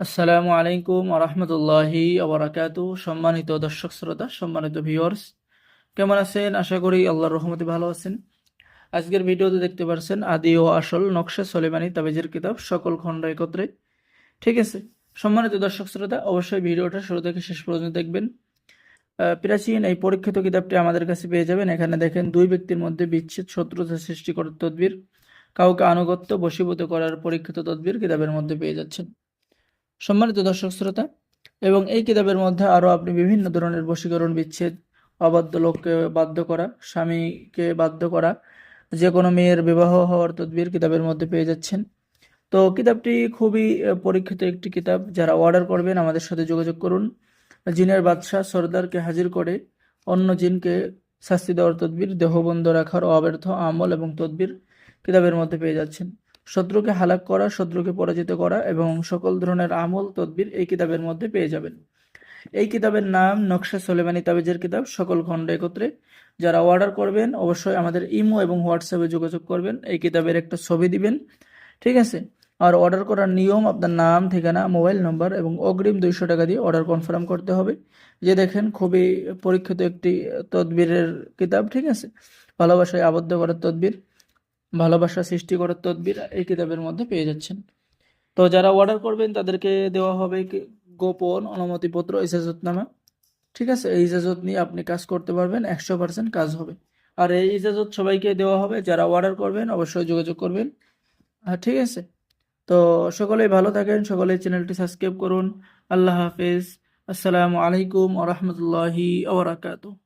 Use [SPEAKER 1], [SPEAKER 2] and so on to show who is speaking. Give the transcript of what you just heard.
[SPEAKER 1] আসসালামু আলাইকুম আরহামতুল্লাহি আবরাকাতু। সম্মানিত দর্শক শ্রোতা, সম্মানিত ভিউয়ার্স, কেমন আছেন? আশা করি আল্লাহর রহমতে ভালো আছেন। আজকের ভিডিওতে দেখতে পারছেন আদি ও আসল নকশা সলেমানি তাবিজের কিতাব সকল খণ্ড একত্রে। ঠিক আছে, সম্মানিত দর্শক শ্রোতা, অবশ্যই ভিডিওটা শুরু থেকে শেষ পর্যন্ত দেখবেন। প্রাচীন এই পরীক্ষিত কিতাবটি আমাদের কাছে পেয়ে যাবেন। এখানে দেখেন, দুই ব্যক্তির মধ্যে বিচ্ছেদ, শত্রুতা সৃষ্টি করার তদবির, কাউকে আনুগত্য বশীভূত করার পরীক্ষিত তদবির কিতাবের মধ্যে পেয়ে যাচ্ছেন, সম্মানিত দর্শক শ্রোতা। এবং এই কিতাবের মধ্যে আরও আপনি বিভিন্ন ধরনের বশীকরণ, বিচ্ছেদ, অবাধ্য লোককে বাধ্য করা, স্বামীকে বাধ্য করা, যে কোনো মেয়ের বিবাহ হওয়ার তদবির কিতাবের মধ্যে পেয়ে যাচ্ছেন। তো কিতাবটি খুবই পরীক্ষিত একটি কিতাব। যারা অর্ডার করবেন আমাদের সাথে যোগাযোগ করুন। জিনের বাদশাহ সর্দারকে হাজির করে অন্য জিনকে শাস্তি দেওয়ার তদবির, দেহবন্ধ রাখার অব্যর্থ আমল এবং তদবির কিতাবের মধ্যে পেয়ে যাচ্ছেন। শত্রুকে হালাক করা, শত্রুকে পরাজিত করা এবং সকল ধরনের আমল তদবির এই কিতাবের মধ্যে পেয়ে যাবেন। এই কিতাবের নাম নকশা সলেমানি তাবিজের কিতাব সকল খণ্ড একত্রে। যারা অর্ডার করবেন অবশ্যই আমাদের ইমো এবং হোয়াটসঅ্যাপে যোগাযোগ করবেন, এই কিতাবের একটা ছবি দিবেন। ঠিক আছে, আর অর্ডার করার নিয়ম, আপনার নাম, ঠিকানা, মোবাইল নম্বর এবং অগ্রিম 200 টাকা দিয়ে অর্ডার কনফার্ম করতে হবে। যে দেখেন, খুবই পরীক্ষিত একটি তদবিরের কিতাব। ঠিক আছে, ভালোবাসায় আবদ্ধ করার তদবির, ভালোবাসা সৃষ্টি করার তদবির এই কিতাবের মধ্যে পেয়ে যাচ্ছেন। তো যারা অর্ডার করবেন তাদেরকে দেওয়া হবে গোপন অনুমতিপত্র, ইজাজতনামা। ঠিক আছে, এই ইজাজত নিয়ে আপনি কাজ করতে পারবেন, 100% কাজ হবে। আর এই ইজাজত সবাইকে দেওয়া হবে। যারা অর্ডার করবেন অবশ্যই যোগাযোগ করবেন। ঠিক আছে, তো সকলেই ভালো থাকেন, সকলেই চ্যানেলটি সাবস্ক্রাইব করুন। আল্লাহ হাফেজ। আসসালামু আলাইকুম ওয়া রাহমাতুল্লাহি ওয়া বারাকাতুহু।